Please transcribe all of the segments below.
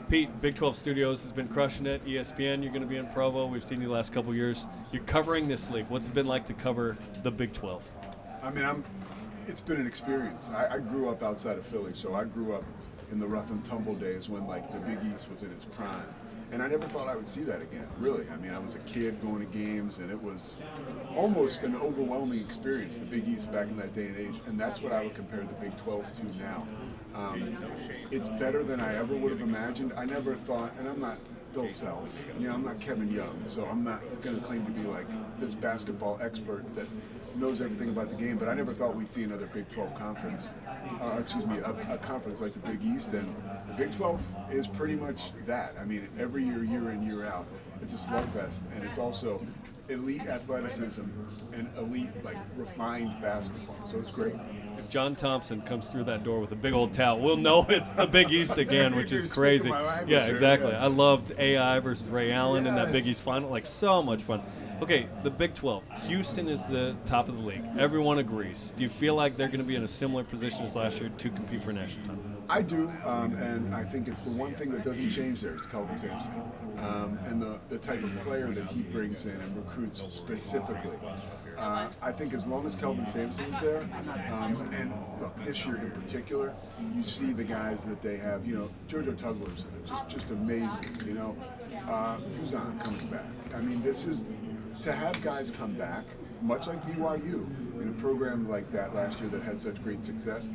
Pete, Big 12 Studios has been crushing it. ESPN, you're going to be in Provo. We've seen you the last couple of years. You're covering this league. What's it been like to cover the Big 12? I mean, it's been an experience. I grew up outside of Philly, so I grew up in the rough and tumble days when like the Big East was in its prime. And I never thought I would see that again, really. I mean, I was a kid going to games, and it was almost an overwhelming experience, the Big East back in that day and age. And that's what I would compare the Big 12 to now. It's better than I ever would have imagined. I never thought, and I'm not Bill Self, I'm not Kevin Young, so I'm not going to claim to be like this basketball expert that knows everything about the game, but I never thought we'd see another Big 12 conference, a conference like the Big East, and the Big 12 is pretty much that. I mean, every year, year in, year out, it's a slugfest, and it's also elite athleticism and elite, like, refined basketball, so it's great. If John Thompson comes through that door with a big old towel, we'll know it's the Big East again, which is crazy. Yeah, exactly. I loved AI versus Ray Allen in that Big East final. Like, so much fun. Okay, the Big 12. Houston is the top of the league. Everyone agrees. Do you feel like they're going to be in a similar position as last year to compete for national title? I do, and I think it's the one thing that doesn't change there is Kelvin Sampson, and the type of player that he brings in and recruits specifically. I think as long as Kelvin Sampson is there, and look, this year in particular, you see the guys that they have. Jojo Tugler's just amazing. Uzan coming back. I mean, this is to have guys come back, much like BYU in a program like that last year that had such great success,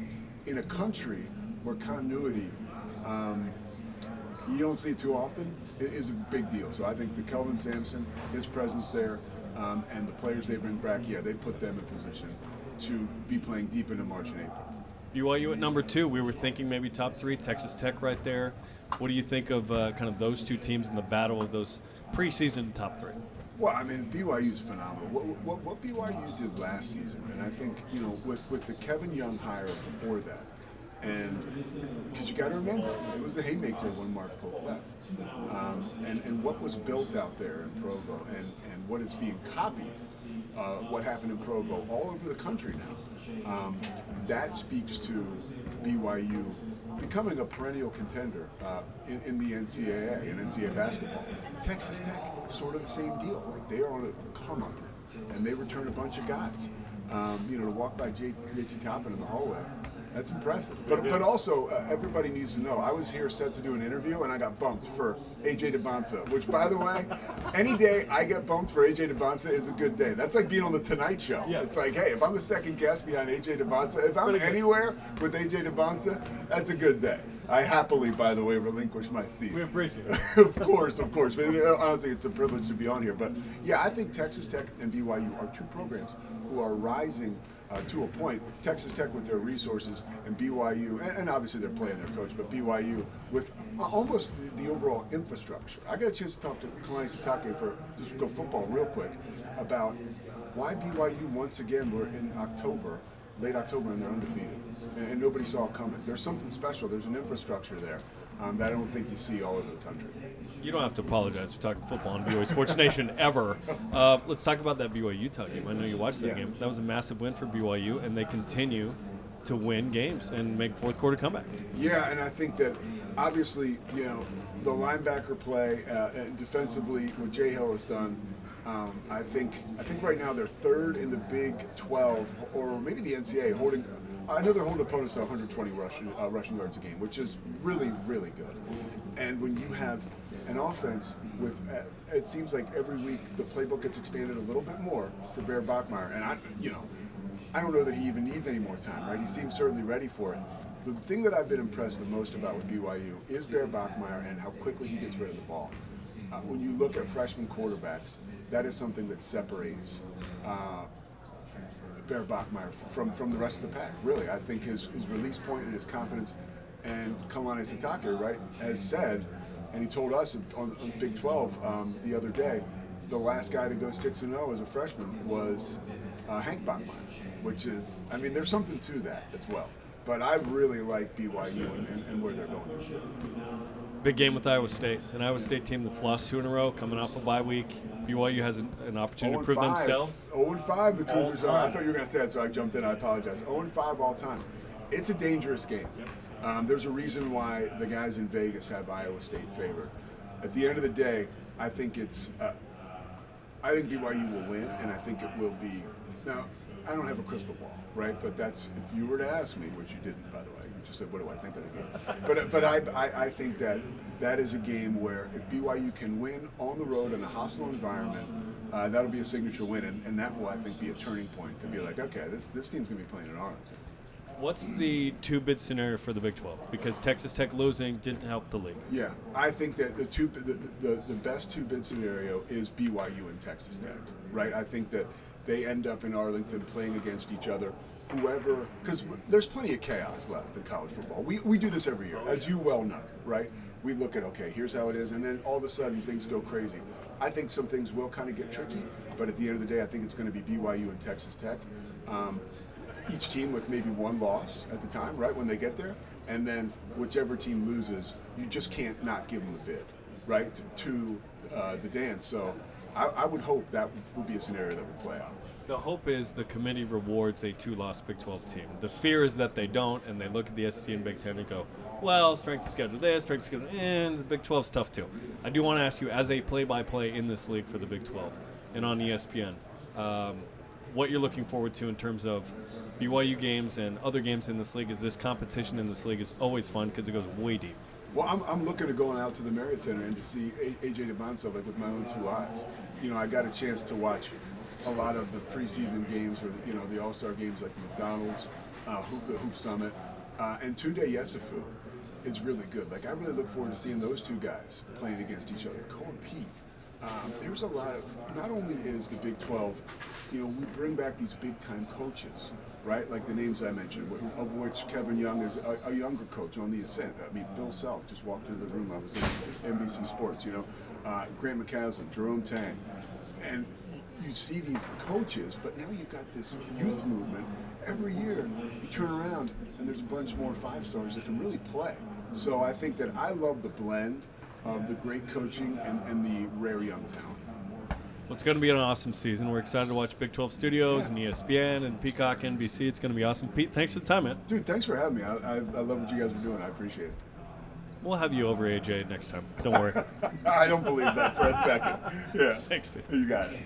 in a country where continuity, you don't see it too often, it is a big deal. So I think the Kelvin Sampson, his presence there, and the players they bring back, they put them in position to be playing deep into March and April. BYU at number 2, we were thinking maybe top 3, Texas Tech right there. What do you think of kind of those two teams in the battle of those preseason top 3? Well, I mean, BYU is phenomenal. What BYU did last season, and I think, with the Kevin Young hire before that, and because you got to remember, it was the haymaker when Mark Pope left. And what was built out there in Provo and what is being copied, what happened in Provo all over the country now, that speaks to BYU becoming a perennial contender in the NCAA and NCAA basketball. Texas Tech, sort of the same deal. Like, they are on a come up, and they return a bunch of guys. To walk by JT Toppin in the hallway, that's impressive. But also, everybody needs to know, I was here set to do an interview, and I got bumped for AJ DeBonsa, which, by the way, any day I get bumped for AJ DeBonsa is a good day. That's like being on the Tonight Show. Yeah. It's like, hey, if I'm the second guest behind AJ DeBonsa, if I'm anywhere with AJ DeBonsa, that's a good day. I happily, by the way, relinquish my seat. We appreciate it. Of course. But, honestly, it's a privilege to be on here. But, yeah, I think Texas Tech and BYU are two programs who are rising to a point. Texas Tech with their resources, and BYU, and obviously they're playing their coach, but BYU with almost the overall infrastructure. I got a chance to talk to Kalani Sitake for just go football real quick about why BYU once again were in October, late October, and they're undefeated. And nobody saw it coming. There's something special. There's an infrastructure there that I don't think you see all over the country. You don't have to apologize for talking football on BYU Sports Nation ever. Let's talk about that BYU-Utah game. I know you watched that game. That was a massive win for BYU, and they continue to win games and make fourth quarter comeback. Yeah, and I think that obviously, the linebacker play and defensively, what Jay Hill has done. I think right now they're third in the Big 12, or maybe the NCAA, holding. I know they're holding opponents to 120 rushing yards a game, which is really, really good. And when you have an offense with, it seems like every week the playbook gets expanded a little bit more for Bear Bachmeier. And I don't know that he even needs any more time, right? He seems certainly ready for it. The thing that I've been impressed the most about with BYU is Bear Bachmeier and how quickly he gets rid of the ball. When you look at freshman quarterbacks, that is something that separates Bear Bachmeier from the rest of the pack, really. I think his release point and his confidence, and Kalani Sitake, right, has said, and he told us on Big 12 the other day, the last guy to go 6-0 as a freshman was Hank Bachmeier, which is, I mean, there's something to that as well. But I really like BYU and where they're going this year. Big game with Iowa State. An Iowa State team that's lost 2 in a row, coming off a bye week. BYU has an opportunity to prove themselves. 0-5 the Cougars are. I thought you were going to say that, so I jumped in. I apologize. 0-5 all time. It's a dangerous game. There's a reason why the guys in Vegas have Iowa State favored. At the end of the day, I think I think BYU will win, and I think it will be. Now, I don't have a crystal ball, right? But that's, if you were to ask me, which you didn't, by the way, you just said, what do I think of the game? But I think that is a game where if BYU can win on the road in a hostile environment, that'll be a signature win, and that will, I think, be a turning point to be like, okay, this team's going to be playing in Arlington. What's the two-bid scenario for the Big 12? Because Texas Tech losing didn't help the league. Yeah, I think that the best two-bid scenario is BYU and Texas Tech, right? I think that they end up in Arlington playing against each other. Whoever, because there's plenty of chaos left in college football. We do this every year, as you well know, right? We look at, okay, here's how it is, and then all of a sudden things go crazy. I think some things will kind of get tricky, but at the end of the day, I think it's going to be BYU and Texas Tech. Each team with maybe one loss at the time, right, when they get there, and then whichever team loses, you just can't not give them a bid, right, to the dance. So I would hope that would be a scenario that would play out. The hope is the committee rewards a two-loss Big 12 team. The fear is that they don't, and they look at the SEC and Big 10 and go, well, strength of schedule this, strength of schedule, and the Big 12's tough too. I do want to ask you, as a play-by-play in this league for the Big 12 and on ESPN, what you're looking forward to in terms of BYU games and other games in this league. Is this competition in this league is always fun because it goes way deep. Well, I'm looking at going out to the Marriott Center and to see AJ DeBonso like with my own two eyes. You know, I got a chance to watch a lot of the preseason games, or the All-Star games like McDonald's, the Hoop Summit, and Tunde Yesufu is really good. Like, I really look forward to seeing those two guys playing against each other. Cole and Pete. There's a lot of, not only is the Big 12, we bring back these big-time coaches, right? Like the names I mentioned, of which Kevin Young is a younger coach on the ascent. I mean, Bill Self just walked into the room. I was in NBC Sports, Grant McCaslin, Jerome Tang. And you see these coaches, but now you've got this youth movement. Every year you turn around and there's a bunch more five-stars that can really play. So I think that I love the blend of the great coaching and the rare young talent. Well, it's going to be an awesome season. We're excited to watch Big 12 Studios and ESPN and Peacock NBC. It's going to be awesome. Pete, thanks for the time, man. Dude, thanks for having me. I love what you guys are doing. I appreciate it. We'll have you over, AJ, next time. Don't worry. I don't believe that for a second. Yeah. Thanks, Pete. You got it.